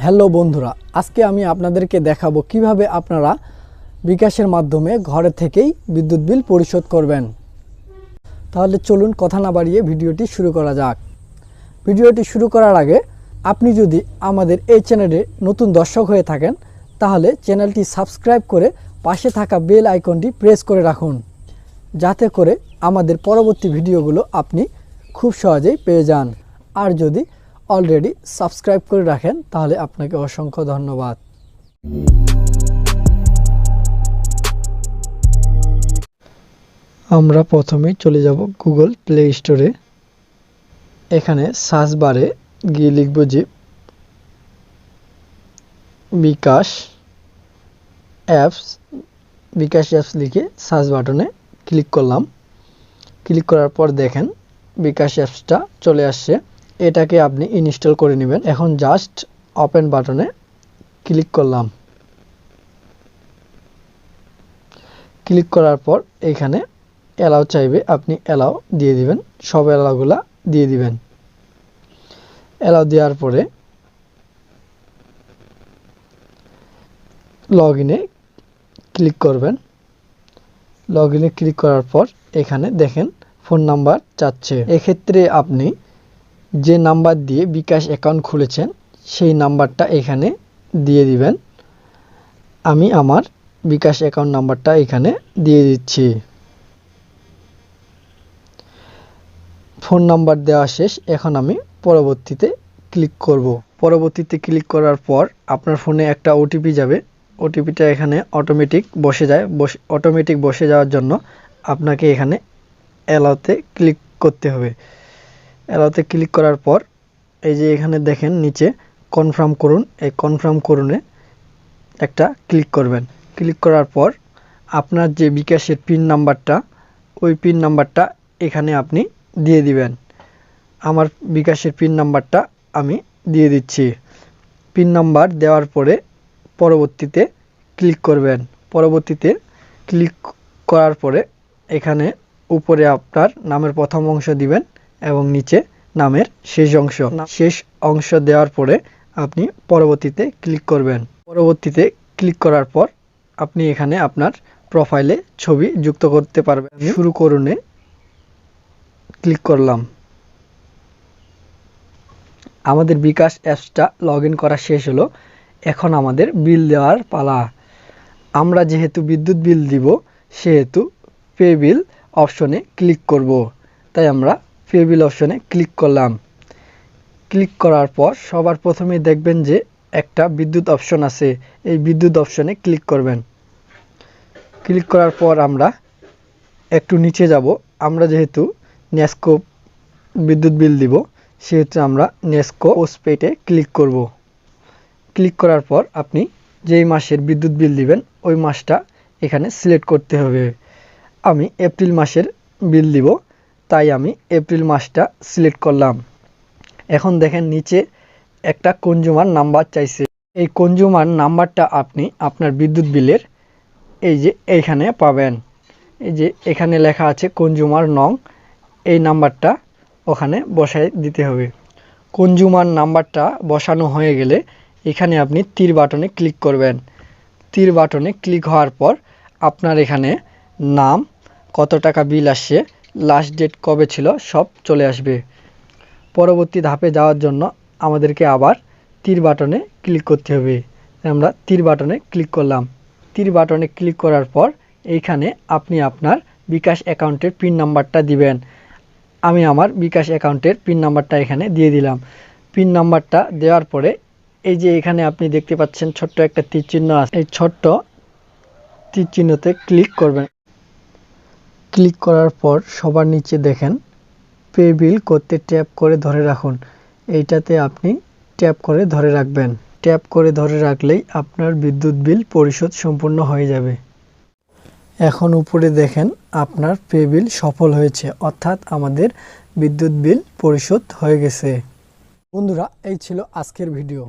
Hello বন্ধুরা, আজকে আমি আপনাদেরকে দেখাবো কিভাবে আপনারা বিকাশের মাধ্যমে ঘরে থেকেই বিদ্যুৎ বিল পরিশোধ করবেন। তাহলে চলুন কথা না বাড়িয়ে ভিডিওটি শুরু করা যাক। ভিডিওটি শুরু করার আগে আপনি যদি আমাদের এই চ্যানেলে নতুন দর্শক হয়ে থাকেন তাহলে চ্যানেলটি সাবস্ক্রাইব করে পাশে থাকা বেল আইকনটি প্রেস করে রাখুন, যাতে করে আমাদের পরবর্তী ভিডিওগুলো আপনি খুব সহজেই পেয়ে যান। আর যদি অলরেডি সাবস্ক্রাইব করে রাখেন তাহলে আপনাকে অসংখ্য ধন্যবাদ। আমরা প্রথমেই চলে যাব গুগল প্লে স্টোরে। এখানে সার্চ বারে গিয়ে লিখব যে বিকাশ অ্যাপস লিখে সার্চ বাটনে ক্লিক করলাম। ক্লিক করার পর দেখেন বিকাশ অ্যাপসটা চলে আসছে। এটাকে আপনি ইনস্টল করে নেবেন। এখন জাস্ট ওপেন বাটনে ক্লিক করলাম। ক্লিক করার পর এখানে অ্যালাউ চাইবে, আপনি অ্যালাউ দিয়ে দিবেন। সব অ্যালাউগুলা দিয়ে দিবেন। অ্যালাউ দেওয়ার পরে লগ ইনে ক্লিক করবেন। লগ ইনে ক্লিক করার পর এখানে দেখেন ফোন নাম্বার চাচ্ছে। এক্ষেত্রে আপনি যে নাম্বার দিয়ে বিকাশ অ্যাকাউন্ট খুলেছেন সেই নাম্বারটা এখানে দিয়ে দিবেন। আমি আমার বিকাশ অ্যাকাউন্ট নাম্বারটা এখানে দিয়ে দিচ্ছি। ফোন নাম্বার দেওয়া শেষ। এখন আমি পরবর্তীতে ক্লিক করব। পরবর্তীতে ক্লিক করার পর আপনার ফোনে একটা ওটিপি যাবে। ওটিপিটা এখানে অটোমেটিক বসে যায়। অটোমেটিক বসে যাওয়ার জন্য আপনাকে এখানে অ্যালাউতে ক্লিক করতে হবে। অ্যালাউতে ক্লিক করার পর এই যে এখানে দেখেন নিচে কনফার্ম করুন, এই কনফার্ম করুনে একটা ক্লিক করবেন। ক্লিক করার পর আপনার যে বিকাশের পিন নাম্বারটা, ওই পিন নাম্বারটা এখানে আপনি দিয়ে দিবেন। আমার বিকাশের পিন নাম্বারটা আমি দিয়ে দিচ্ছি। পিন নাম্বার দেওয়ার পরে পরবর্তীতে ক্লিক করবেন। পরবর্তীতে ক্লিক করার পরে এখানে উপরে আপনার নামের প্রথম অংশ দিবেন এবং নিচে নামের শেষ অংশ দেওয়ার পরে আপনি পরবর্তীতে ক্লিক করবেন। পরবর্তীতে ক্লিক করার পর আপনি এখানে আপনার প্রোফাইলে ছবি যুক্ত করতে পারবেন। শুরু করুনে ক্লিক করলাম। আমাদের বিকাশ অ্যাপসটা লগ ইন করা শেষ হলো। এখন আমাদের বিল দেওয়ার পালা। আমরা যেহেতু বিদ্যুৎ বিল দিব সেহেতু পে বিল অপশনে ক্লিক করব। তাই আমরা পে বিল অপশনে ক্লিক করলাম। ক্লিক করার পর সবার প্রথমে দেখবেন যে একটা বিদ্যুৎ অপশন আছে। এই বিদ্যুৎ অপশনে ক্লিক করবেন। ক্লিক করার পর আমরা একটু নিচে যাব। আমরা যেহেতু নেস্কো বিদ্যুৎ বিল দিব সেহেতু আমরা নেস্কো পোস্টপেডে ক্লিক করব। ক্লিক করার পর আপনি যেই মাসের বিদ্যুৎ বিল দিবেন ওই মাসটা এখানে সিলেক্ট করতে হবে। আমি এপ্রিল মাসের বিল দিব, তাই আমি এপ্রিল মাসটা সিলেক্ট করলাম। এখন দেখেন নিচে একটা কনজিউমার নাম্বার চাইছে। এই কনজিউমার নাম্বারটা আপনি আপনার বিদ্যুৎ বিলের এই যে এইখানে পাবেন। এই যে এখানে লেখা আছে কনজিউমার নং, এই নাম্বারটা ওখানে বসায় দিতে হবে। কনজিউমার নাম্বারটা বসানো হয়ে গেলে এখানে আপনি তীর বাটনে ক্লিক করবেন। তীর বাটনে ক্লিক হওয়ার পর আপনার এখানে নাম, কত টাকা বিল আসছে, লাস্ট ডেট কবে ছিল সব চলে আসবে। পরবর্তী ধাপে যাওয়ার জন্য আমাদেরকে আবার তীর বাটনে ক্লিক করতে হবে। আমরা তীর বাটনে ক্লিক করলাম। তীর বাটনে ক্লিক করার পর এইখানে আপনি আপনার বিকাশ অ্যাকাউন্টের পিন নাম্বারটা দিবেন। আমি আমার বিকাশ অ্যাকাউন্টের পিন নাম্বারটা এখানে দিয়ে দিলাম। পিন নাম্বারটা দেওয়ার পরে এই যে এখানে আপনি দেখতে পাচ্ছেন ছোট্ট একটা তীর চিহ্ন আছে। এই ছোট্ট তীর চিহ্নতে ক্লিক করবেন। ক্লিক করার পর সবার নিচে দেখেন পে বিল করতে ট্যাপ করে ধরে রাখুন। এইটাতে আপনি ট্যাপ করে ধরে রাখবেন। ট্যাপ করে ধরে রাখলেই আপনার বিদ্যুৎ বিল পরিশোধ সম্পূর্ণ হয়ে যাবে। এখন উপরে দেখেন আপনার পে বিল সফল হয়েছে, অর্থাৎ আমাদের বিদ্যুৎ বিল পরিশোধ হয়ে গেছে। বন্ধুরা, এই ছিল আজকের ভিডিও।